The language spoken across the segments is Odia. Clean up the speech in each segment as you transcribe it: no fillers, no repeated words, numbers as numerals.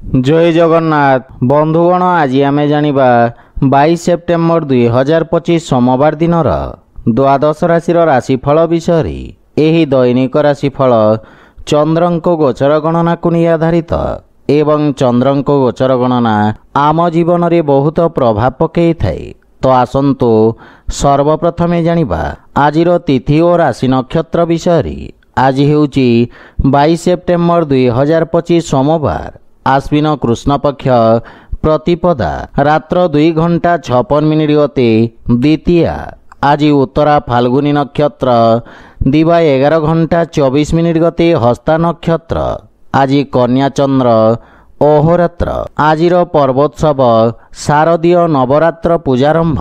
जय जगन्नाथ बंधुगण आज आम जानिबा 22 सेप्टेम्बर 2025 सोमवार दिन द्वादश राशि राशिफल विषय। एही दैनिक राशिफल चंद्रंक गोचर गणना को नहीं आधारित एवं चंद्रंक गोचर गणना आम जीवन में बहुत प्रभाव पकई थाए। तो आसंतु सर्वप्रथमे जानिबा आजिर तिथि और राशि नक्षत्र विषय। आज हेउची 22 सेप्टेम्बर 2025 सोमवार आश्विन कृष्ण पक्ष प्रतिपदा रात्र 2:56 गते द्वितीया। आज उत्तरा फाल्गुनी नक्षत्र दिवा 11:24 गते हस्ता नक्षत्र। आज कन्या चंद्र अहोरात्र। आजिर पर्वोत्सव शारदीय नवरात्र पूजारंभ।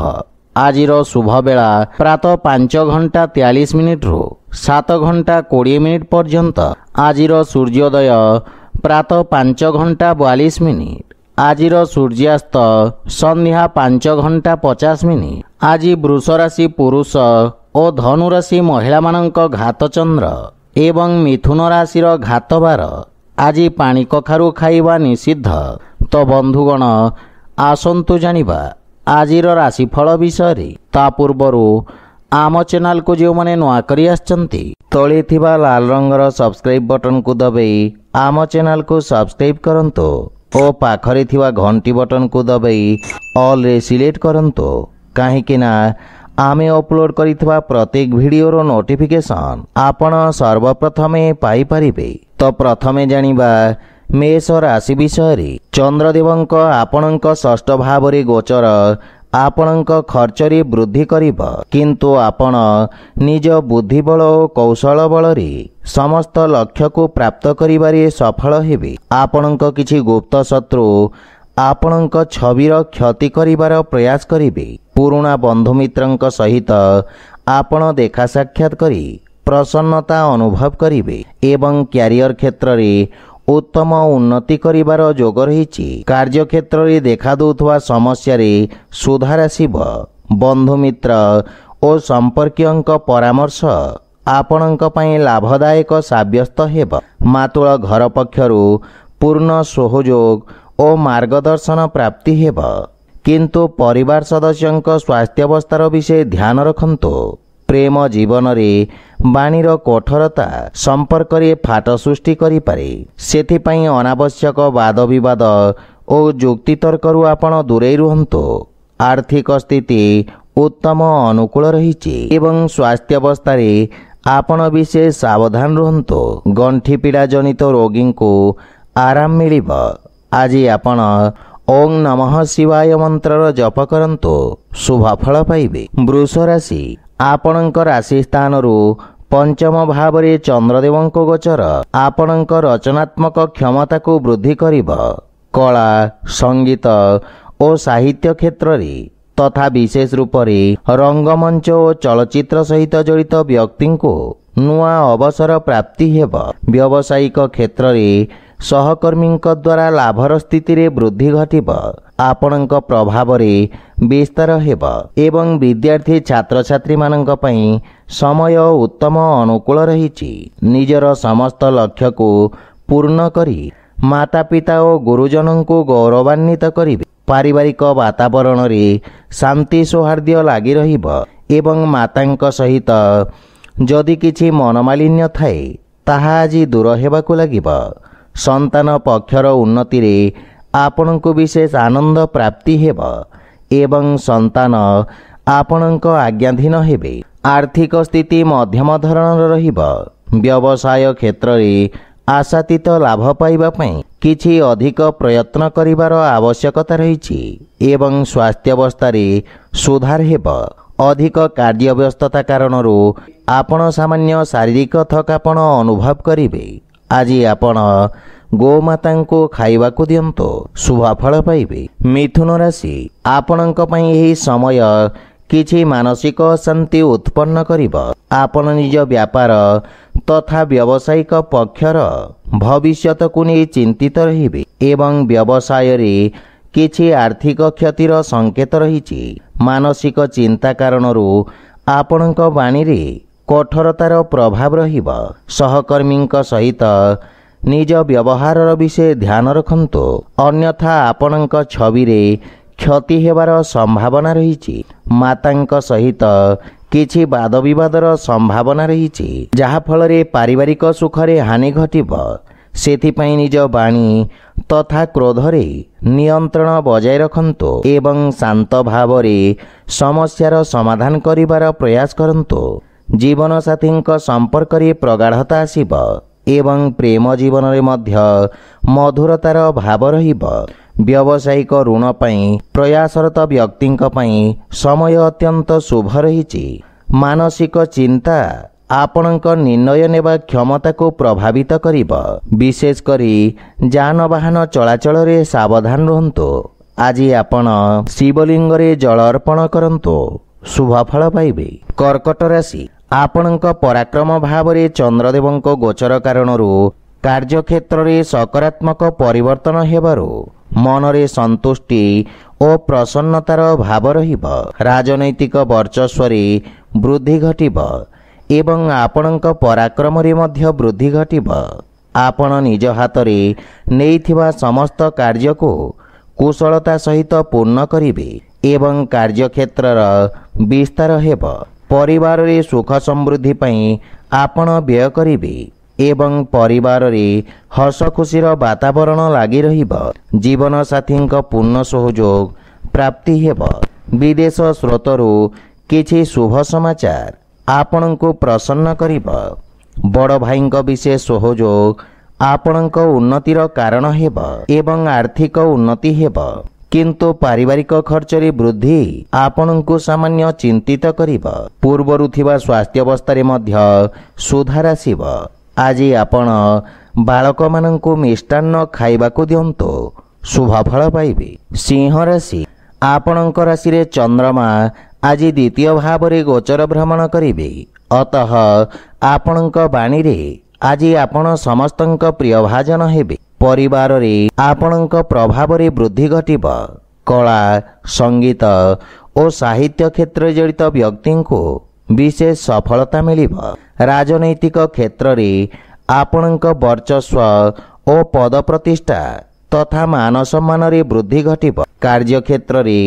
आजिर शुभ बेला प्रातः 5:43 रु 7:20 पर्यंत। आजिर सूर्योदय प्रातः 5:42। आजिर सूर्यास्त संध्या 5:50। आज वृष राशि पुरुष और धनु राशि महिला मानक घात चंद्र एवं मिथुन राशि घात बार। आज पानी कखारु खाइबा निषिद्ध। तो बंधुगण आसंतु जानिबा आजिर राशिफल विषय। ता पूर्वरु आम चैनल को जो माने नुआ करी आछंती तळे थिबा लाल रंगर सब्सक्राइब बटन को दबाई आम चैनल को सब्सक्राइब करंतो और पाखरे थिबा घंटी बटन को दबाई ऑल रे सिलेक्ट करंतो। काहेकि ना आमे अपलोड करिथिबा प्रत्येक वीडियो रो नोटिफिकेशन आपण सर्वप्रथमे पाई परिबे। तो प्रथमे जानिबा मेष राशि विषय। चंद्रदेवंक आपणंक षष्ठ भाव रे गोचर आपणंक खर्चरे वृद्धि करिब, किंतु आपण निज बुद्धिबल और कौशल बल रे समस्त लक्ष्य को प्राप्त करिबारे सफल हेबे। आपणंक किछि गुप्त शत्रु आपणंक छविर क्षति करिबार प्रयास करिबे। पुराणा बंधु मित्रंक सहित आपण देखा साक्षात करी प्रसन्नता अनुभव करिबे एवं क्यारियर क्षेत्र रे उत्तम उन्नति करिबार जोग रहिछि। कार्य क्षेत्र रे देखा दउथवा समस्या रे सुधार आसिब। बंधु मित्र और संपर्कियंक परामर्श आपणंक पई लाभदायक साब्यस्त हेब। मातुळ घर पक्षरु पूर्ण सहयोग और मार्गदर्शन प्राप्ति हेब, किंतु परिवार सदस्यंक स्वास्थ्यावस्थार विषय ध्यान रखंतु। प्रेम जीवन रे बाणीर कठोरता संपर्क रे फाट सृष्टि करि पारे। सेथिपई अनावश्यक वाद विवाद और जुक्तितर्करु आपण दूरे रुहंतु। आर्थिक स्थिति उत्तम अनुकूल रहिछि एवं स्वास्थ्यावस्था रे आपण विशेष सावधान रुहंतु। गंठी पीड़ा जनित रोगी को आराम मिलिब। आज आपण ओं नमः शिवाय मंत्र जप करंतु, शुभ फल पाइबे। वृष राशि आपणंक राशि स्थान रु पंचम भाव रे चंद्रदेवंक गोचर आपणंक रचनात्मक क्षमता को वृद्धि करिब। कला संगीत और साहित्य क्षेत्र रे तथा विशेष रूप रे रंगमंच और चलचित्र सहित जड़ित व्यक्ति को नुआ अवसर प्राप्ति हेब। व्यावसायिक क्षेत्र रे सहकर्मी द्वारा लाभर स्थिति रे वृद्धि घटिब। आपणंक प्रभाव रे विस्तार हेब एवं विद्यार्थी छात्र छात्री मानंक पई समय उत्तम अनुकूल रहिछि। निजर समस्त लक्ष्य को पूर्ण करी माता पिता और गुरुजन को गौरवान्वित करिबे। पारिवारिक वातावरण रे शांति सौहार्द्य लागि रहिब एवं मातांक सहित जदि किछि मनमालिन्य थाए ताहा आज दूर हेबाकु लागिब। संतान पक्षर उन्नति रे आपणको विशेष आनंद प्राप्ति हेब एवं संतान आपणक आज्ञाधीन हेबे। आर्थिक स्थिति मध्यम धरणर रहिब। व्यवसाय क्षेत्र रे आशातीत लाभ पाइबा पई किछि अधिक प्रयत्न करिवार आवश्यकता रहिछि एवं स्वास्थ्यावस्था रे सुधार हेब। अधिक कार्य व्यस्तता कारणरू आपण सामान्य शारीरिक थकापन अनुभव करिवे। आज आपण गोमाता को खाइबा को दियंतो, शुभ फल पाइबे। मिथुन राशि आपणंक पई एही समय किछि मानसिक शांति उत्पन्न करिब। आपण निज व्यापार तथा व्यावसायिक पक्षर भविष्यत को नहीं चिंतित रहिबे एवं व्यवसाय रे किछि आर्थिक क्षतिर संकेत रहिछि। मानसिक चिंता कारणरू आपणंक वाणी रे कठोरतार प्रभाव रहिब। सहकर्मी सहित ନିଜ ବ୍ୟବହାରର ବିଷୟ ଧ୍ୟାନ ରଖନ୍ତୁ, ଅନ୍ୟଥା ଆପଣଙ୍କ ଛବିରେ କ୍ଷତି ହେବାର ସମ୍ଭାବନା ରହିଛି। ମାତାଙ୍କ ସହିତ କିଛି ବାଦବିବାଦର ସମ୍ଭାବନା ରହିଛି, ଯାହାଫଳରେ ପାରିବାରିକ ସୁଖରେ ହାନି ଘଟିବ। ସେଥିପାଇଁ ନିଜ ବାଣୀ ତଥା କ୍ରୋଧରେ ନିୟନ୍ତ୍ରଣ ବଜାୟ ରଖନ୍ତୁ ଏବଂ ଶାନ୍ତ ଭାବରେ ସମସ୍ୟାର ସମାଧାନ କରିବାର ପ୍ରୟାସ କରନ୍ତୁ। ଜୀବନସାଥୀଙ୍କ ସମ୍ପର୍କରେ ପ୍ରଗାଢ଼ତା ଆସିବ ଏବଂ ପ୍ରେମ ଜୀବନରେ ମଧ୍ୟ ମଧୁରତାର ଭାବ ରହିବ। ବ୍ୟବସାୟିକ ଋଣ ପାଇଁ ପ୍ରୟାସରତ ବ୍ୟକ୍ତିଙ୍କ ପାଇଁ ସମୟ ଅତ୍ୟନ୍ତ ଶୁଭ ରହିଛି। ମାନସିକ ଚିନ୍ତା ଆପଣଙ୍କ ନିର୍ଣ୍ଣୟ ନେବା କ୍ଷମତାକୁ ପ୍ରଭାବିତ କରିବ। ବିଶେଷ କରି ଯାନବାହନ ଚଳାଚଳରେ ସାବଧାନ ରୁହନ୍ତୁ। ଆଜି ଆପଣ ଶିବଲିଙ୍ଗରେ ଜଳ ଅର୍ପଣ କରନ୍ତୁ, ଶୁଭ ଫଳ ପାଇବେ। କର୍କଟ ରାଶି, ଆପଣଙ୍କ ପରାକ୍ରମ ଭାବରେ ଚନ୍ଦ୍ରଦେବଙ୍କ ଗୋଚର କାରଣରୁ କାର୍ଯ୍ୟକ୍ଷେତ୍ରରେ ସକାରାତ୍ମକ ପରିବର୍ତ୍ତନ ହେବାରୁ ମନରେ ସନ୍ତୁଷ୍ଟି ଓ ପ୍ରସନ୍ନତାର ଭାବ ରହିବ। ରାଜନୈତିକ ବର୍ଚସ୍ୱରେ ବୃଦ୍ଧି ଘଟିବ ଏବଂ ଆପଣଙ୍କ ପରାକ୍ରମରେ ମଧ୍ୟ ବୃଦ୍ଧି ଘଟିବ। ଆପଣ ନିଜ ହାତରେ ନେଇଥିବା ସମସ୍ତ କାର୍ଯ୍ୟକୁ କୁଶଳତା ସହିତ ପୂର୍ଣ୍ଣ କରିବେ ଏବଂ କାର୍ଯ୍ୟକ୍ଷେତ୍ରର ବିସ୍ତାର ହେବ। ପରିବାରରେ ସୁଖ ସମୃଦ୍ଧି ପାଇଁ ଆପଣ ବ୍ୟୟ କରିବେ ଏବଂ ପରିବାରରେ ହସ ଖୁସିର ବାତାବରଣ ଲାଗି ରହିବ। ଜୀବନସାଥୀଙ୍କ ପୂର୍ଣ୍ଣ ସହଯୋଗ ପ୍ରାପ୍ତି ହେବ। ବିଦେଶ ସ୍ରୋତରୁ କିଛି ଶୁଭ ସମାଚାର ଆପଣଙ୍କୁ ପ୍ରସନ୍ନ କରିବ। ବଡ଼ ଭାଇଙ୍କ ବିଶେଷ ସହଯୋଗ ଆପଣଙ୍କ ଉନ୍ନତିର କାରଣ ହେବ ଏବଂ ଆର୍ଥିକ ଉନ୍ନତି ହେବ, କିନ୍ତୁ ପାରିବାରିକ ଖର୍ଚ୍ଚରେ ବୃଦ୍ଧି ଆପଣଙ୍କୁ ସାମାନ୍ୟ ଚିନ୍ତିତ କରିବ। ପୂର୍ବରୁ ଥିବା ସ୍ୱାସ୍ଥ୍ୟାବସ୍ଥାରେ ମଧ୍ୟ ସୁଧାର ଆସିବ। ଆଜି ଆପଣ ବାଳକମାନଙ୍କୁ ମିଷ୍ଟାନ୍ନ ଖାଇବାକୁ ଦିଅନ୍ତୁ, ଶୁଭ ଫଳ ପାଇବେ। ସିଂହ ରାଶି, ଆପଣଙ୍କ ରାଶିରେ ଚନ୍ଦ୍ରମା ଆଜି ଦ୍ୱିତୀୟ ଭାବରେ ଗୋଚର ଭ୍ରମଣ କରିବେ। ଅତଃ ଆପଣଙ୍କ ବାଣୀରେ ଆଜି ଆପଣ ସମସ୍ତଙ୍କ ପ୍ରିୟଭାଜନ ହେବେ। ପରିବାରରେ ଆପଣଙ୍କ ପ୍ରଭାବରେ ବୃଦ୍ଧି ଘଟିବ। କଳା, ସଙ୍ଗୀତ ଓ ସାହିତ୍ୟ କ୍ଷେତ୍ରରେ ଜଡ଼ିତ ବ୍ୟକ୍ତିଙ୍କୁ ବିଶେଷ ସଫଳତା ମିଳିବ। ରାଜନୈତିକ କ୍ଷେତ୍ରରେ ଆପଣଙ୍କ ବର୍ଚସ୍ୱ ଓ ପଦ ପ୍ରତିଷ୍ଠା ତଥା ମାନ ସମ୍ମାନରେ ବୃଦ୍ଧି ଘଟିବ। କାର୍ଯ୍ୟକ୍ଷେତ୍ରରେ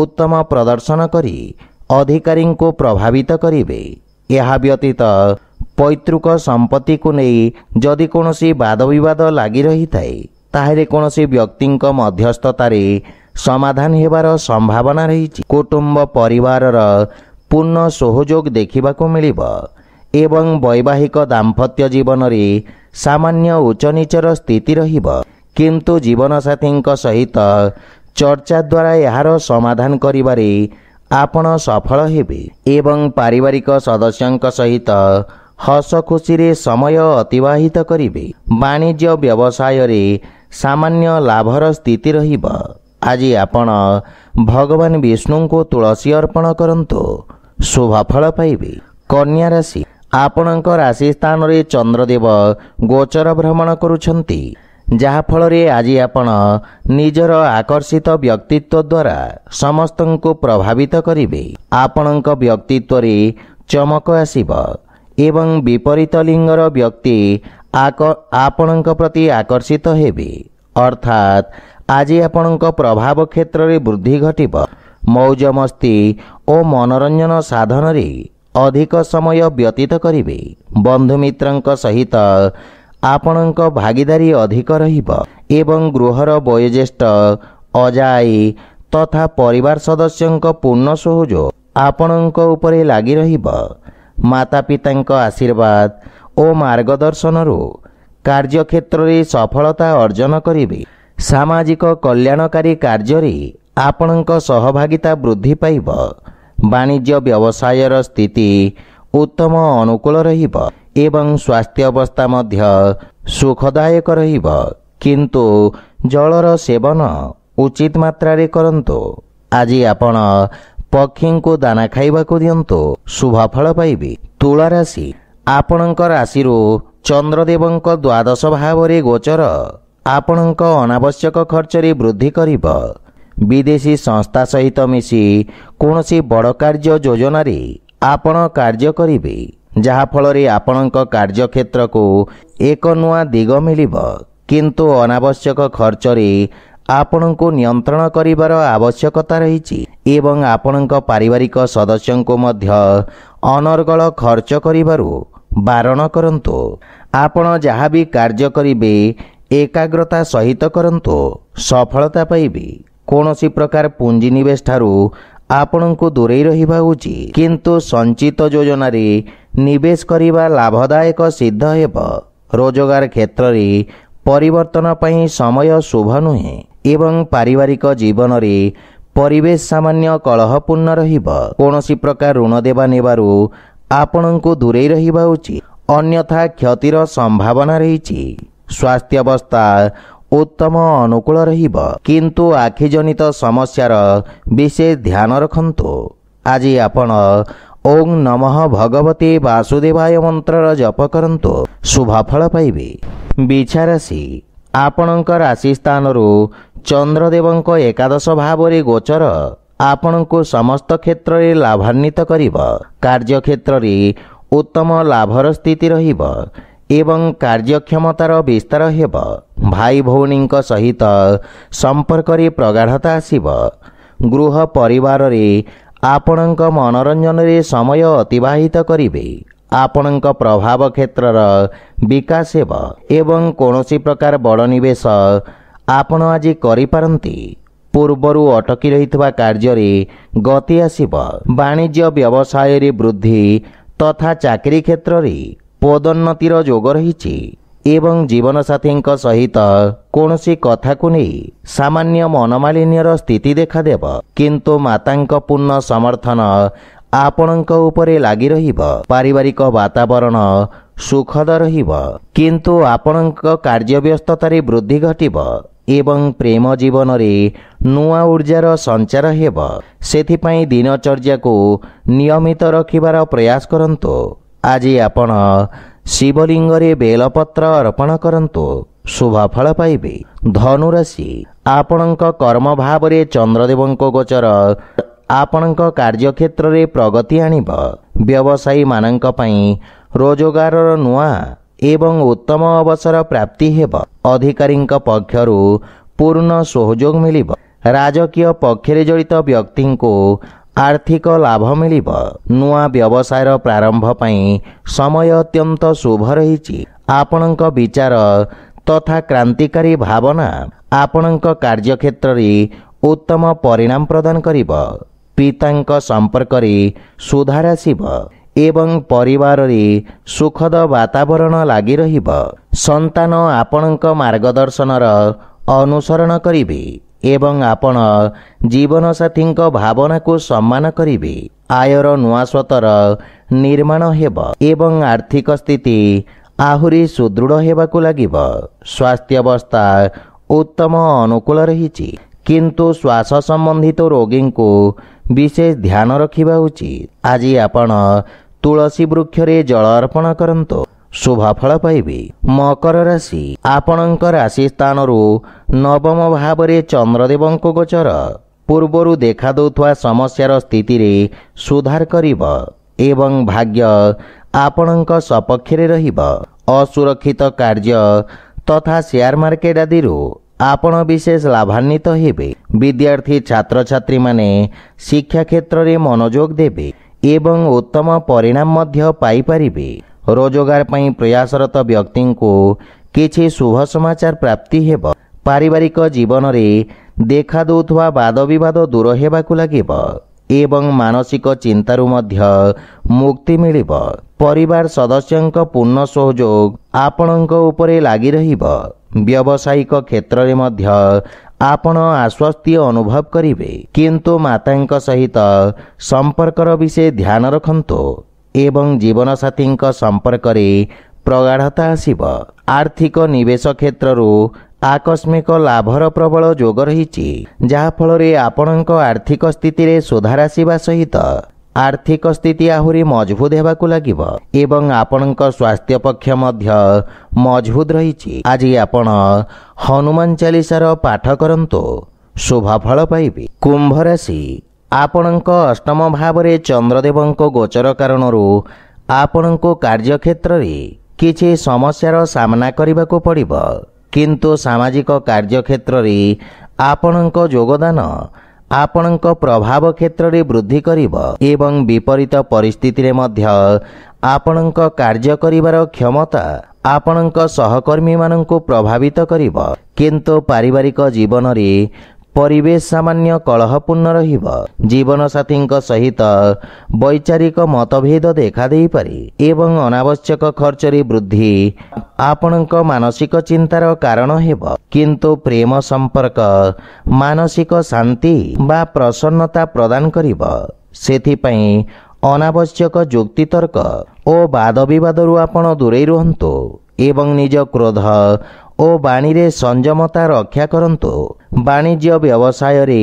ଉତ୍ତମ ପ୍ରଦର୍ଶନ କରି ଅଧିକାରୀଙ୍କୁ ପ୍ରଭାବିତ କରିବେ। ଏହା ବ୍ୟତୀତ ପୈତୃକ ସମ୍ପତ୍ତିକୁ ନେଇ ଯଦି କୌଣସି ବାଦବିବାଦ ଲାଗି ରହିଥାଏ, ତାହେଲେ କୌଣସି ବ୍ୟକ୍ତିଙ୍କ ମଧ୍ୟସ୍ଥତାରେ ସମାଧାନ ହେବାର ସମ୍ଭାବନା ରହିଛି। କୁଟୁମ୍ବ ପରିବାରର ପୂର୍ଣ୍ଣ ସହଯୋଗ ଦେଖିବାକୁ ମିଳିବ ଏବଂ ବୈବାହିକ ଦାମ୍ପତ୍ୟ ଜୀବନରେ ସାମାନ୍ୟ ଉଚ୍ଚନୀଚର ସ୍ଥିତି ରହିବ, କିନ୍ତୁ ଜୀବନସାଥୀଙ୍କ ସହିତ ଚର୍ଚ୍ଚା ଦ୍ୱାରା ଏହାର ସମାଧାନ କରିବାରେ ଆପଣ ସଫଳ ହେବେ ଏବଂ ପାରିବାରିକ ସଦସ୍ୟଙ୍କ ସହିତ ହସ ଖୁସିରେ ସମୟ ଅତିବାହିତ କରିବେ। ବାଣିଜ୍ୟ ବ୍ୟବସାୟରେ ସାମାନ୍ୟ ଲାଭର ସ୍ଥିତି ରହିବ। ଆଜି ଆପଣ ଭଗବାନ ବିଷ୍ଣୁଙ୍କୁ ତୁଳସୀ ଅର୍ପଣ କରନ୍ତୁ, ଶୁଭ ଫଳ ପାଇବେ। କନ୍ୟା ରାଶି, ଆପଣଙ୍କ ରାଶି ସ୍ଥାନରେ ଚନ୍ଦ୍ରଦେବ ଗୋଚର ଭ୍ରମଣ କରୁଛନ୍ତି, ଯାହାଫଳରେ ଆଜି ଆପଣ ନିଜର ଆକର୍ଷିତ ବ୍ୟକ୍ତିତ୍ୱ ଦ୍ୱାରା ସମସ୍ତଙ୍କୁ ପ୍ରଭାବିତ କରିବେ। ଆପଣଙ୍କ ବ୍ୟକ୍ତିତ୍ୱରେ ଚମକ ଆସିବ ଏବଂ ବିପରୀତ ଲିଙ୍ଗର ବ୍ୟକ୍ତି ଆପଣଙ୍କ ପ୍ରତି ଆକର୍ଷିତ ହେବେ। ଅର୍ଥାତ୍ ଆଜି ଆପଣଙ୍କ ପ୍ରଭାବ କ୍ଷେତ୍ରରେ ବୃଦ୍ଧି ଘଟିବ। ମୌଜ ମସ୍ତି ଓ ମନୋରଞ୍ଜନ ସାଧନରେ ଅଧିକ ସମୟ ବ୍ୟତୀତ କରିବେ। ବନ୍ଧୁମିତ୍ରଙ୍କ ସହିତ ଆପଣଙ୍କ ଭାଗିଦାରୀ ଅଧିକ ରହିବ ଏବଂ ଗୃହର ବୟୋଜ୍ୟେଷ୍ଠ ଅଜାଆଈ ତଥା ପରିବାର ସଦସ୍ୟଙ୍କ ପୂର୍ଣ୍ଣ ସହଯୋଗ ଆପଣଙ୍କ ଉପରେ ଲାଗି ରହିବ। ମାତା ପିତାଙ୍କ ଆଶୀର୍ବାଦ ଓ ମାର୍ଗଦର୍ଶନରୁ କାର୍ଯ୍ୟକ୍ଷେତ୍ରରେ ସଫଳତା ଅର୍ଜନ କରିବେ। ସାମାଜିକ କଲ୍ୟାଣକାରୀ କାର୍ଯ୍ୟରେ ଆପଣଙ୍କ ସହଭାଗିତା ବୃଦ୍ଧି ପାଇବ। ବାଣିଜ୍ୟ ବ୍ୟବସାୟର ସ୍ଥିତି ଉତ୍ତମ ଅନୁକୂଳ ରହିବ ଏବଂ ସ୍ୱାସ୍ଥ୍ୟ ଅବସ୍ଥା ମଧ୍ୟ ସୁଖଦାୟକ ରହିବ, କିନ୍ତୁ ଜଳର ସେବନ ଉଚିତ ମାତ୍ରାରେ କରନ୍ତୁ। ଆଜି ଆପଣ ପକ୍ଷୀଙ୍କୁ ଦାନା ଖାଇବାକୁ ଦିଅନ୍ତୁ, ଶୁଭ ଫଳ ପାଇବେ। ତୁଳା ରାଶି, ଆପଣଙ୍କ ରାଶିରୁ ଚନ୍ଦ୍ରଦେବଙ୍କ ଦ୍ୱାଦଶ ଭାବରେ ଗୋଚର ଆପଣଙ୍କ ଅନାବଶ୍ୟକ ଖର୍ଚ୍ଚରେ ବୃଦ୍ଧି କରିବ। ବିଦେଶୀ ସଂସ୍ଥା ସହିତ ମିଶି କୌଣସି ବଡ଼ କାର୍ଯ୍ୟ ଯୋଜନାରେ ଆପଣ କାର୍ଯ୍ୟ କରିବେ। ଯାହାଫଳରେ ଆପଣଙ୍କ କାର୍ଯ୍ୟକ୍ଷେତ୍ରକୁ ଏକ ନୂଆ ଦିଗ ମିଳିବ। କିନ୍ତୁ ଅନାବଶ୍ୟକ ଖର୍ଚ୍ଚରେ ଆପଣଙ୍କୁ ନିୟନ୍ତ୍ରଣ କରିବାର ଆବଶ୍ୟକତା ରହିଛି ଏବଂ ଆପଣଙ୍କ ପାରିବାରିକ ସଦସ୍ୟଙ୍କୁ ମଧ୍ୟ ଅନର୍ଗଳ ଖର୍ଚ୍ଚ କରିବାରୁ ବାରଣ କରନ୍ତୁ। ଆପଣ ଯାହା ବି କାର୍ଯ୍ୟ କରିବେ ଏକାଗ୍ରତା ସହିତ କରନ୍ତୁ, ସଫଳତା ପାଇବେ। କୌଣସି ପ୍ରକାର ପୁଞ୍ଜିନିବେଶ ଠାରୁ ଆପଣଙ୍କୁ ଦୂରେଇ ରହିବା ଉଚିତ। କିନ୍ତୁ ସଞ୍ଚିତ ଯୋଜନାରେ ନିବେଶ କରିବା ଲାଭଦାୟକ ସିଦ୍ଧ ହେବ। ରୋଜଗାର କ୍ଷେତ୍ରରେ ପରିବର୍ତ୍ତନ ପାଇଁ ସମୟ ଶୁଭ ନୁହେଁ ଏବଂ ପାରିବାରିକ ଜୀବନରେ ପରିବେଶ ସାମାନ୍ୟ କଳହପୂର୍ଣ୍ଣ ରହିବ। କୌଣସି ପ୍ରକାର ଋଣ ଦେବା ନେବାରୁ ଆପଣଙ୍କୁ ଦୂରେଇ ରହିବା ଉଚିତ, ଅନ୍ୟଥା କ୍ଷତିର ସମ୍ଭାବନା ରହିଛି। ସ୍ୱାସ୍ଥ୍ୟାବସ୍ଥା ଉତ୍ତମ ଅନୁକୂଳ ରହିବ, କିନ୍ତୁ ଆଖିଜନିତ ସମସ୍ୟାର ବିଶେଷ ଧ୍ୟାନ ରଖନ୍ତୁ। ଆଜି ଆପଣ ଓଂ ନମଃ ଭଗବତେ ବାସୁଦେବାୟ ମନ୍ତ୍ରର ଜପ କରନ୍ତୁ, ଶୁଭଫଳ ପାଇବେ। ବିଛା ରାଶି, ଆପଣଙ୍କ ରାଶି ସ୍ଥାନରୁ ଚନ୍ଦ୍ରଦେବଙ୍କ ଏକାଦଶ ଭାବରେ ଗୋଚର ଆପଣଙ୍କୁ ସମସ୍ତ କ୍ଷେତ୍ରରେ ଲାଭାନ୍ୱିତ କରିବ। କାର୍ଯ୍ୟକ୍ଷେତ୍ରରେ ଉତ୍ତମ ଲାଭର ସ୍ଥିତି ରହିବ ଏବଂ କାର୍ଯ୍ୟକ୍ଷମତାର ବିସ୍ତାର ହେବ। ଭାଇ ଭଉଣୀଙ୍କ ସହିତ ସମ୍ପର୍କରେ ପ୍ରଗାଢ଼ତା ଆସିବ। ଗୃହ ପରିବାରରେ ଆପଣଙ୍କ ମନୋରଞ୍ଜନରେ ସମୟ ଅତିବାହିତ କରିବେ। ଆପଣଙ୍କ ପ୍ରଭାବ କ୍ଷେତ୍ରର ବିକାଶ ହେବ ଏବଂ କୌଣସି ପ୍ରକାର ବଡ଼ ନିବେଶ ଆପଣ ଆଜି କରିପାରନ୍ତି। ପୂର୍ବରୁ ଅଟକି ରହିଥିବା କାର୍ଯ୍ୟରେ ଗତି ଆସିବ। ବାଣିଜ୍ୟ ବ୍ୟବସାୟରେ ବୃଦ୍ଧି ତଥା ଚାକିରି କ୍ଷେତ୍ରରେ ପଦୋନ୍ନତିର ଯୋଗ ରହିଛି ଏବଂ ଜୀବନସାଥୀଙ୍କ ସହିତ କୌଣସି କଥାକୁ ନେଇ ସାମାନ୍ୟ ମନମାଳିନ୍ୟର ସ୍ଥିତି ଦେଖାଦେବ। କିନ୍ତୁ ମାତାଙ୍କ ପୂର୍ଣ୍ଣ ସମର୍ଥନ ଆପଣଙ୍କ ଉପରେ ଲାଗି ରହିବ। ପାରିବାରିକ ବାତାବରଣ ସୁଖଦ ରହିବ, କିନ୍ତୁ ଆପଣଙ୍କ କାର୍ଯ୍ୟବ୍ୟସ୍ତତାରେ ବୃଦ୍ଧି ଘଟିବ ଏବଂ ପ୍ରେମ ଜୀବନରେ ନୂଆ ଉର୍ଜାର ସଞ୍ଚାର ହେବ। ସେଥିପାଇଁ ଦିନଚର୍ଯ୍ୟାକୁ ନିୟମିତ ରଖିବାର ପ୍ରୟାସ କରନ୍ତୁ। ଆଜି ଆପଣ ଶିବଲିଙ୍ଗରେ ବେଲପତ୍ର ଅର୍ପଣ କରନ୍ତୁ, ଶୁଭଫଳ ପାଇବେ। ଧନୁରାଶି, ଆପଣଙ୍କ କର୍ମ ଭାବରେ ଚନ୍ଦ୍ରଦେବଙ୍କ ଗୋଚର ଆପଣଙ୍କ କାର୍ଯ୍ୟକ୍ଷେତ୍ରରେ ପ୍ରଗତି ଆଣିବ। ବ୍ୟବସାୟୀମାନଙ୍କ ପାଇଁ ରୋଜଗାରର ନୂଆ ଏବଂ ଉତ୍ତମ ଅବସର ପ୍ରାପ୍ତି ହେବ। ଅଧିକାରୀଙ୍କ ପକ୍ଷରୁ ପୂର୍ଣ୍ଣ ସହଯୋଗ ମିଳିବ। ରାଜକୀୟ ପକ୍ଷରେ ଜଡ଼ିତ ବ୍ୟକ୍ତିଙ୍କୁ ଆର୍ଥିକ ଲାଭ ମିଳିବ। ନୂଆ ବ୍ୟବସାୟର ପ୍ରାରମ୍ଭ ପାଇଁ ସମୟ ଅତ୍ୟନ୍ତ ଶୁଭ ରହିଛି। ଆପଣଙ୍କ ବିଚାର ତଥା କ୍ରାନ୍ତିକାରୀ ଭାବନା ଆପଣଙ୍କ କାର୍ଯ୍ୟକ୍ଷେତ୍ରରେ ଉତ୍ତମ ପରିଣାମ ପ୍ରଦାନ କରିବ। ପିତାଙ୍କ ସମ୍ପର୍କରେ ସୁଧାର ଆସିବ ଏବଂ ପରିବାରରେ ସୁଖଦ ବାତାବରଣ ଲାଗି ରହିବ। ସନ୍ତାନ ଆପଣଙ୍କ ମାର୍ଗଦର୍ଶନର ଅନୁସରଣ କରିବେ ଏବଂ ଆପଣ ଜୀବନସାଥୀଙ୍କ ଭାବନାକୁ ସମ୍ମାନ କରିବେ। ଆୟର ନୂଆ ସ୍ରୋତର ନିର୍ମାଣ ହେବ ଏବଂ ଆର୍ଥିକ ସ୍ଥିତି ଆହୁରି ସୁଦୃଢ଼ ହେବାକୁ ଲାଗିବ। ସ୍ୱାସ୍ଥ୍ୟାବସ୍ଥା ଉତ୍ତମ ଅନୁକୂଳ ରହିଛି, କିନ୍ତୁ ଶ୍ୱାସ ସମ୍ବନ୍ଧିତ ରୋଗୀଙ୍କୁ ବିଶେଷ ଧ୍ୟାନ ରଖିବା ଉଚିତ। ଆଜି ଆପଣ ତୁଳସୀ ବୃକ୍ଷରେ ଜଳ ଅର୍ପଣ କରନ୍ତୁ, ଶୁଭଫଳ ପାଇବେ। ମକର ରାଶି, ଆପଣଙ୍କ ରାଶି ସ୍ଥାନରୁ ନବମ ଭାବରେ ଚନ୍ଦ୍ରଦେବଙ୍କ ଗୋଚର ପୂର୍ବରୁ ଦେଖାଦେଉଥିବା ସମସ୍ୟାର ସ୍ଥିତିରେ ସୁଧାର କରିବ ଏବଂ ଭାଗ୍ୟ ଆପଣଙ୍କ ସପକ୍ଷରେ ରହିବ। ଅସୁରକ୍ଷିତ କାର୍ଯ୍ୟ ତଥା ସେୟାର ମାର୍କେଟ ଆଦିରୁ ଆପଣ ବିଶେଷ ଲାଭାନ୍ୱିତ ହେବେ। ବିଦ୍ୟାର୍ଥୀ ଛାତ୍ରଛାତ୍ରୀମାନେ ଶିକ୍ଷା କ୍ଷେତ୍ରରେ ମନୋଯୋଗ ଦେବେ ଏବଂ ଉତ୍ତମ ପରିଣାମ ମଧ୍ୟ ପାଇପାରିବେ। ରୋଜଗାର ପାଇଁ ପ୍ରୟାସରତ ବ୍ୟକ୍ତିଙ୍କୁ କିଛି ଶୁଭ ସମାଚାର ପ୍ରାପ୍ତି ହେବ। ପାରିବାରିକ ଜୀବନରେ ଦେଖାଦେଉଥିବା ବାଦବିବାଦ ଦୂର ହେବାକୁ ଲାଗିବ ଏବଂ ମାନସିକ ଚିନ୍ତାରୁ ମଧ୍ୟ ମୁକ୍ତି ମିଳିବ। ପରିବାର ସଦସ୍ୟଙ୍କ ପୂର୍ଣ୍ଣ ସହଯୋଗ ଆପଣଙ୍କ ଉପରେ ଲାଗି ରହିବ। ବ୍ୟବସାୟିକ କ୍ଷେତ୍ରରେ ମଧ୍ୟ ଆପଣ ଆଶ୍ୱସ୍ତି ଅନୁଭବ କରିବେ, କିନ୍ତୁ ମାତାଙ୍କ ସହିତ ସମ୍ପର୍କର ବିଶେଷ ଧ୍ୟାନ ରଖନ୍ତୁ ଏବଂ ଜୀବନସାଥୀଙ୍କ ସମ୍ପର୍କରେ ପ୍ରଗାଢ଼ତା ଆସିବ। ଆର୍ଥିକ ନିବେଶ କ୍ଷେତ୍ରରୁ ଆକସ୍ମିକ ଲାଭର ପ୍ରବଳ ଯୋଗ ରହିଛି, ଯାହାଫଳରେ ଆପଣଙ୍କ ଆର୍ଥିକ ସ୍ଥିତିରେ ସୁଧାର ଆସିବା ସହିତ ଆର୍ଥିକ ସ୍ଥିତି ଆହୁରି ମଜବୁତ ହେବାକୁ ଲାଗିବ ଏବଂ ଆପଣଙ୍କ ସ୍ୱାସ୍ଥ୍ୟ ପକ୍ଷ ମଧ୍ୟ ମଜବୁତ ରହିଛି। ଆଜି ଆପଣ ହନୁମାନ ଚାଳିଶାର ପାଠ କରନ୍ତୁ, ଶୁଭଫଳ ପାଇବେ। କୁମ୍ଭ ରାଶି, ଆପଣଙ୍କ ଅଷ୍ଟମ ଭାବରେ ଚନ୍ଦ୍ରଦେବଙ୍କ ଗୋଚର କାରଣରୁ ଆପଣଙ୍କୁ କାର୍ଯ୍ୟକ୍ଷେତ୍ରରେ କିଛି ସମସ୍ୟାର ସାମ୍ନା କରିବାକୁ ପଡ଼ିବ, କିନ୍ତୁ ସାମାଜିକ କାର୍ଯ୍ୟକ୍ଷେତ୍ରରେ ଆପଣଙ୍କ ଯୋଗଦାନ ଆପଣଙ୍କ ପ୍ରଭାବ କ୍ଷେତ୍ରରେ ବୃଦ୍ଧି କରିବ ଏବଂ ବିପରୀତ ପରିସ୍ଥିତିରେ ମଧ୍ୟ ଆପଣଙ୍କ କାର୍ଯ୍ୟ କରିବାର କ୍ଷମତା ଆପଣଙ୍କ ସହକର୍ମୀମାନଙ୍କୁ ପ୍ରଭାବିତ କରିବ। କିନ୍ତୁ ପାରିବାରିକ ଜୀବନରେ ପରିବେଶ ସାମାନ୍ୟ କଳହପୂର୍ଣ୍ଣ ରହିବ। ଜୀବନସାଥୀଙ୍କ ସହିତ ବୈଚାରିକ ମତଭେଦ ଦେଖାଦେଇପାରେ ଏବଂ ଅନାବଶ୍ୟକ ଖର୍ଚ୍ଚରେ ବୃଦ୍ଧି ଆପଣଙ୍କ ମାନସିକ ଚିନ୍ତାର କାରଣ ହେବ। କିନ୍ତୁ ପ୍ରେମ ସମ୍ପର୍କ ମାନସିକ ଶାନ୍ତି ବା ପ୍ରସନ୍ନତା ପ୍ରଦାନ କରିବ। ସେଥିପାଇଁ ଅନାବଶ୍ୟକ ଯୁକ୍ତିତର୍କ ଓ ବାଦବିବାଦରୁ ଆପଣ ଦୂରେଇ ରୁହନ୍ତୁ ଏବଂ ନିଜ କ୍ରୋଧ ଓ ବାଣୀରେ ସଂଯମତା ରକ୍ଷା କରନ୍ତୁ। ବାଣିଜ୍ୟ ବ୍ୟବସାୟରେ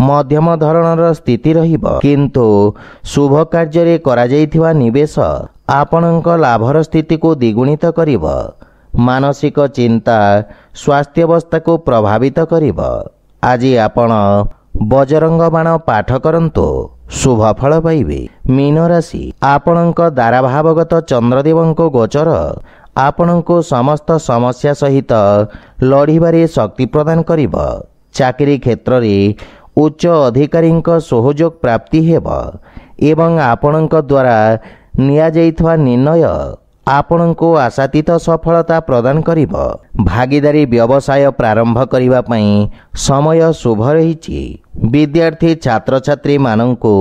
ମଧ୍ୟମ ଧରଣର ସ୍ଥିତି ରହିବ, କିନ୍ତୁ ଶୁଭ କାର୍ଯ୍ୟରେ କରାଯାଇଥିବା ନିବେଶ ଆପଣଙ୍କ ଲାଭର ସ୍ଥିତିକୁ ଦ୍ୱିଗୁଣିତ କରିବ। ମାନସିକ ଚିନ୍ତା ସ୍ୱାସ୍ଥ୍ୟାବସ୍ଥାକୁ ପ୍ରଭାବିତ କରିବ। ଆଜି ଆପଣ ବଜରଙ୍ଗ ବାଣ ପାଠ କରନ୍ତୁ, ଶୁଭ ଫଳ ପାଇବେ। ମୀନ ରାଶି, ଆପଣଙ୍କ ଦ୍ୱାରାଭାବଗତ ଚନ୍ଦ୍ରଦେବଙ୍କ ଗୋଚର ଆପଣଙ୍କୁ ସମସ୍ତ ସମସ୍ୟା ସହିତ ଲଢ଼ିବାରେ ଶକ୍ତି ପ୍ରଦାନ କରିବ। ଚାକିରି କ୍ଷେତ୍ରରେ ଉଚ୍ଚ ଅଧିକାରୀଙ୍କ ସହଯୋଗ ପ୍ରାପ୍ତି ହେବ ଏବଂ ଆପଣଙ୍କ ଦ୍ୱାରା ନିଆଯାଇଥିବା ନିର୍ଣ୍ଣୟ ଆପଣଙ୍କୁ ଆଶାତୀତ ସଫଳତା ପ୍ରଦାନ କରିବ। ଭାଗିଦାରୀ ବ୍ୟବସାୟ ପ୍ରାରମ୍ଭ କରିବା ପାଇଁ ସମୟ ଶୁଭ ରହିଛି। ବିଦ୍ୟାର୍ଥୀ ଛାତ୍ରଛାତ୍ରୀମାନଙ୍କୁ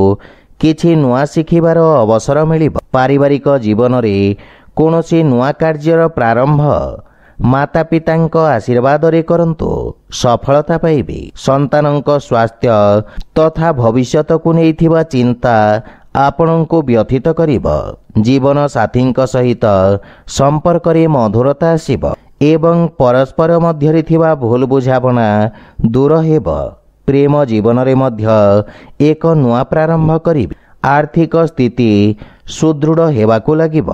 କିଛି ନୂଆ ଶିଖିବାର ଅବସର ମିଳିବ। ପାରିବାରିକ ଜୀବନରେ କୌଣସି ନୂଆ କାର୍ଯ୍ୟର ପ୍ରାରମ୍ଭ ମାତାପିତାଙ୍କ ଆଶୀର୍ବାଦରେ କରନ୍ତୁ, ସଫଳତା ପାଇବେ। ସନ୍ତାନଙ୍କ ସ୍ୱାସ୍ଥ୍ୟ ତଥା ଭବିଷ୍ୟତକୁ ନେଇଥିବା ଚିନ୍ତା ଆପଣଙ୍କୁ ବ୍ୟଥିତ କରିବ। ଜୀବନସାଥୀଙ୍କ ସହିତ ସମ୍ପର୍କରେ ମଧୁରତା ଆସିବ ଏବଂ ପରସ୍ପର ମଧ୍ୟରେ ଥିବା ଭୁଲ ବୁଝାମଣା ଦୂର ହେବ। ପ୍ରେମ ଜୀବନରେ ମଧ୍ୟ ଏକ ନୂଆ ପ୍ରାରମ୍ଭ କରିବେ। ଆର୍ଥିକ ସ୍ଥିତି ସୁଦୃଢ଼ ହେବାକୁ ଲାଗିବ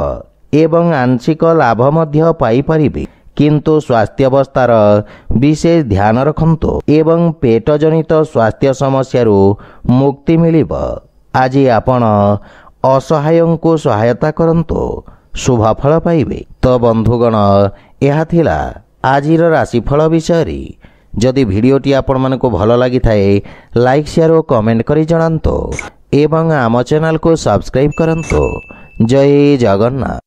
ଏବଂ ଆଂଶିକ ଲାଭ ମଧ୍ୟ ପାଇପାରିବେ, କିନ୍ତୁ ସ୍ୱାସ୍ଥ୍ୟାବସ୍ଥାର ବିଶେଷ ଧ୍ୟାନ ରଖନ୍ତୁ ଏବଂ ପେଟଜନିତ ସ୍ୱାସ୍ଥ୍ୟ ସମସ୍ୟାରୁ ମୁକ୍ତି ମିଳିବ। ଆଜି ଆପଣ ଅସହାୟଙ୍କୁ ସହାୟତା କରନ୍ତୁ, ଶୁଭ ଫଳ ପାଇବେ। ତ ବନ୍ଧୁଗଣ, ଏହା ଥିଲା ଆଜିର ରାଶିଫଳ ବିଷୟରେ। ଯଦି ଭିଡ଼ିଓଟି ଆପଣମାନଙ୍କୁ ଭଲ ଲାଗିଥାଏ, ଲାଇକ୍ ସେୟାର ଓ କମେଣ୍ଟ କରି ଜଣାନ୍ତୁ ଏବଂ ଆମ ଚ୍ୟାନେଲକୁ ସବସ୍କ୍ରାଇବ୍ କରନ୍ତୁ। ଜୟ ଜଗନ୍ନାଥ।